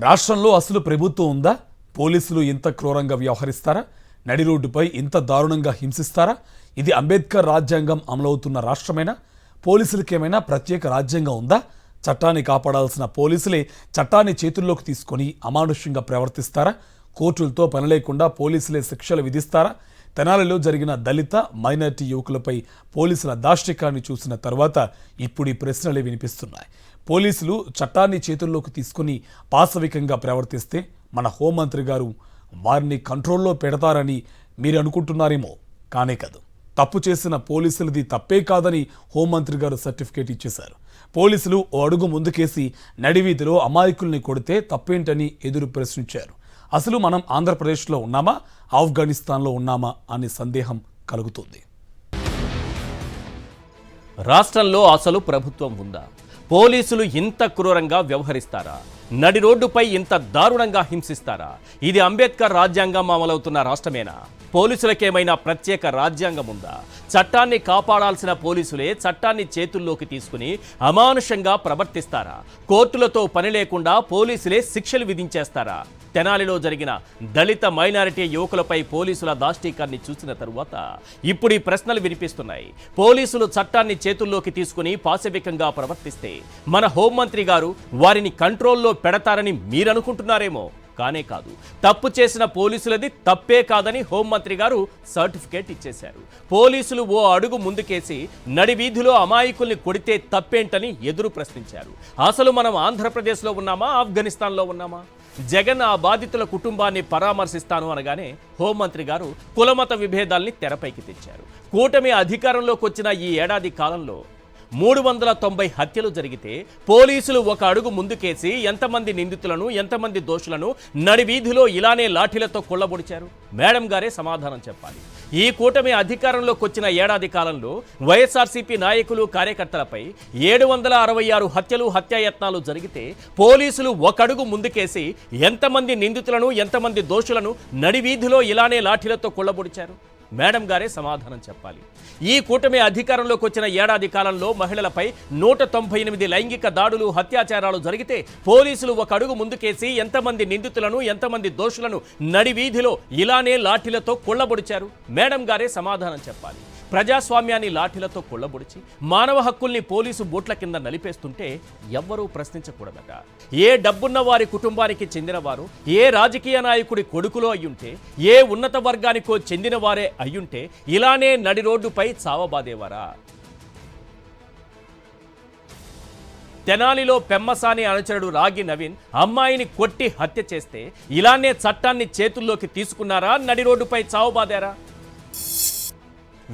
రాష్ట్రంలో అసలు ప్రభుత్వం ఉందా? పోలీసులు ఇంత క్రూరంగా వ్యవహరిస్తారా? నడి రోడ్డుపై ఇంత దారుణంగా హింసిస్తారా? ఇది అంబేద్కర్ రాజ్యాంగం అమలవుతున్న రాష్ట్రమేనా? పోలీసులకేమైనా ప్రత్యేక రాజ్యాంగం ఉందా? చట్టాన్ని కాపాడాల్సిన పోలీసులే చట్టాన్ని చేతుల్లోకి తీసుకొని అమానుష్యంగా ప్రవర్తిస్తారా? కోర్టులతో పని లేకుండా పోలీసులే శిక్షలు విధిస్తారా? తెనాలిలో జరిగిన దళిత మైనారిటీ యువకులపై పోలీసుల దాష్టికాన్ని చూసిన తర్వాత ఇప్పుడు ఈ ప్రశ్నలే వినిపిస్తున్నాయి. పోలీసులు చట్టాన్ని చేతుల్లోకి తీసుకుని పాశవికంగా ప్రవర్తిస్తే మన హోంమంత్రి గారు వారిని కంట్రోల్లో పెడతారని మీరు అనుకుంటున్నారేమో. కానే కాదు. తప్పు చేసిన పోలీసులది తప్పే కాదని హోంమంత్రి గారు సర్టిఫికేట్ ఇచ్చేశారు. పోలీసులు ఓ అడుగు ముందుకేసి నడివీధిలో అమాయకుల్ని కొడితే తప్పేంటని ఎదురు ప్రశ్నించారు. అసలు మనం ఆంధ్రప్రదేశ్లో ఉన్నామా, ఆఫ్ఘనిస్తాన్లో ఉన్నామా అనే సందేహం కలుగుతుంది. రాష్ట్రంలో అసలు ప్రభుత్వం ఉందా? పోలీసులు ఇంత క్రూరంగా వ్యవహరిస్తారా? నడి రోడ్డుపై ఇంత దారుణంగా హింసిస్తారా? ఇది అంబేద్కర్ రాజ్యాంగం అమలవుతున్న రాష్ట్రమేనా? పోలీసులకేమైనా ప్రత్యేక రాజ్యాంగం ఉందా? చట్టాన్ని కాపాడాల్సిన పోలీసులే చట్టాన్ని చేతుల్లోకి తీసుకుని అమానుషంగా ప్రవర్తిస్తారా? కోర్టులతో పని లేకుండా పోలీసులే శిక్షలు విధించేస్తారా? తెనాలిలో జరిగిన దళిత మైనారిటీ యువకులపై పోలీసుల దాష్టీకాన్ని చూసిన తరువాత ఇప్పుడు ఈ ప్రశ్నలు వినిపిస్తున్నాయి. పోలీసులు చట్టాన్ని చేతుల్లోకి తీసుకుని పాశవికంగా ప్రవర్తిస్తే మన హోంమంత్రి గారు వారిని కంట్రోల్లో పెడతారని మీరనుకుంటున్నారేమో. కానే కాదు. తప్పు చేసిన పోలీసులది తప్పే కాదని హోంమంత్రి గారు సర్టిఫికేట్ ఇచ్చేశారు. పోలీసులు ఓ అడుగు ముందుకేసి నడి వీధిలో అమాయకుల్ని కొడితే తప్పేంటని ఎదురు ప్రశ్నించారు. అసలు మనం ఆంధ్రప్రదేశ్లో ఉన్నామా, ఆఫ్ఘనిస్తాన్లో ఉన్నామా? జగన్ ఆ బాధితుల కుటుంబాన్ని పరామర్శిస్తాను అనగానే హోంమంత్రి గారు కులమత విభేదాల్ని తెరపైకి తెచ్చారు. కూటమి అధికారంలోకి వచ్చిన ఈ ఏడాది కాలంలో 390 హత్యలు జరిగితే పోలీసులు ఒక అడుగు ముందుకేసి ఎంతమంది నిందితులను, ఎంతమంది దోషులను నడివీధిలో ఇలానే లాఠీలతో కొల్లబొడిచారు? మేడం గారే సమాధానం చెప్పాలి. ఈ కూటమి అధికారంలోకి వచ్చిన ఏడాది కాలంలో వైఎస్ఆర్సీపీ నాయకులు, కార్యకర్తలపై 766 హత్యలు, హత్యాయత్నాలు జరిగితే పోలీసులు ఒక అడుగు ముందుకేసి ఎంతమంది నిందితులను, ఎంతమంది దోషులను నడివీధిలో ఇలానే లాఠీలతో కొల్లబొడిచారు? మేడం గారే సమాధానం చెప్పాలి. ఈ కూటమి అధికారంలోకి వచ్చిన ఏడాది కాలంలో మహిళలపై 198 లైంగిక దాడులు, హత్యాచారాలు జరిగితే పోలీసులు ఒక అడుగు ముందుకేసి ఎంతమంది నిందితులను, ఎంతమంది దోషులను నడివీధిలో ఇలానే లాఠీలతో కొల్లబొడిచారు? మేడం గారే సమాధానం చెప్పాలి. ప్రజాస్వామ్యాన్ని లాఠీలతో కొల్లబొడిచి మానవ హక్కుల్ని పోలీసు బోట్ల కింద నలిపేస్తుంటే ఎవ్వరూ ప్రశ్నించకూడదట. ఏ డబ్బున్న వారి కుటుంబానికి చెందినవారు, ఏ రాజకీయ నాయకుడి కొడుకులో అయ్యుంటే, ఏ ఉన్నత వర్గానికో చెందిన వారే అయ్యుంటే ఇలానే నడి రోడ్డుపై చావబాదేవారా? తెనాలిలో పెమ్మసాని అనుచరుడు రాగి నవీన్ అమ్మాయిని కొట్టి హత్య చేస్తే ఇలానే చట్టాన్ని చేతుల్లోకి తీసుకున్నారా? నడి రోడ్డుపై చావబాదారా?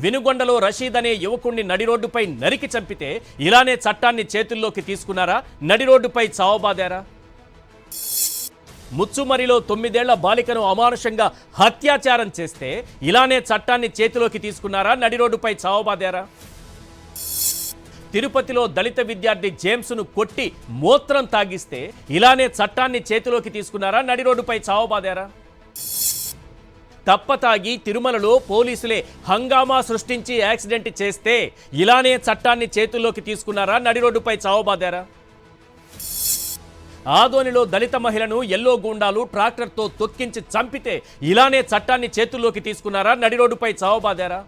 వినుగొండలో రషీద్ అనే యువకుణ్ణి నడి రోడ్డుపై నరికి చంపితే ఇలానే చట్టాన్ని చేతుల్లోకి తీసుకున్నారా? నడి రోడ్డుపై చావబాదారా? ముచ్చుమరిలో 9 ఏళ్ల బాలికను అమానుషంగా హత్యాచారం చేస్తే ఇలానే చట్టాన్ని చేతిలోకి తీసుకున్నారా? నడి రోడ్డుపై చావబాదారా? తిరుపతిలో దళిత విద్యార్థి జేమ్స్ను కొట్టి మూత్రం తాగిస్తే ఇలానే చట్టాన్ని చేతిలోకి తీసుకున్నారా? నడి రోడ్డుపై చావబాదారా? తప్పతాగి తిరుమలలో పోలీసులే హంగామా సృష్టించి యాక్సిడెంట్ చేస్తే ఇలానే చట్టాన్ని చేతుల్లోకి తీసుకున్నారా? నడి రోడ్డుపై చావబాదారా? ఆదోనిలో దళిత మహిళను ఎల్లో గూండాలు ట్రాక్టర్తో తొక్కించి చంపితే ఇలానే చట్టాన్ని చేతుల్లోకి తీసుకున్నారా? నడి రోడ్డుపై చావబాదారా?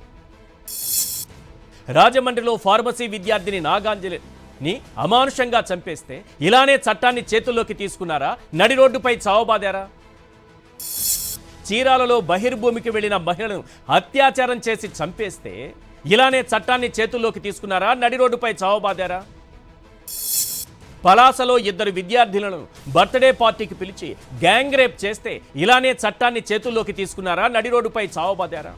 రాజమండ్రిలో ఫార్మసీ విద్యార్థిని నాగాంజలిని అమానుషంగా చంపేస్తే ఇలానే చట్టాన్ని చేతుల్లోకి తీసుకున్నారా? నడి రోడ్డుపై చావబాదారా? చీరాలలో బహిర్భూమికి వెళ్లిన మహిళను అత్యాచారం చేసి చంపేస్తే ఇలానే చట్టాన్ని చేతుల్లోకి తీసుకున్నారా? నడి రోడ్డుపై చావబాదారా? పలాసలో 2 విద్యార్థులను బర్త్డే పార్టీకి పిలిచి గ్యాంగ్ రేప్ చేస్తే ఇలానే చట్టాన్ని చేతుల్లోకి తీసుకున్నారా? నడి రోడ్డుపై చావబాదారా?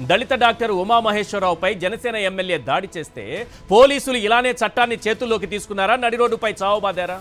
దళిత డాక్టర్ ఉమామహేశ్వరరావుపై జనసేన ఎమ్మెల్యే దాడి చేస్తే పోలీసులు ఇలానే చట్టాన్ని చేతుల్లోకి తీసుకున్నారా? నడి రోడ్డుపై చావబాదారా?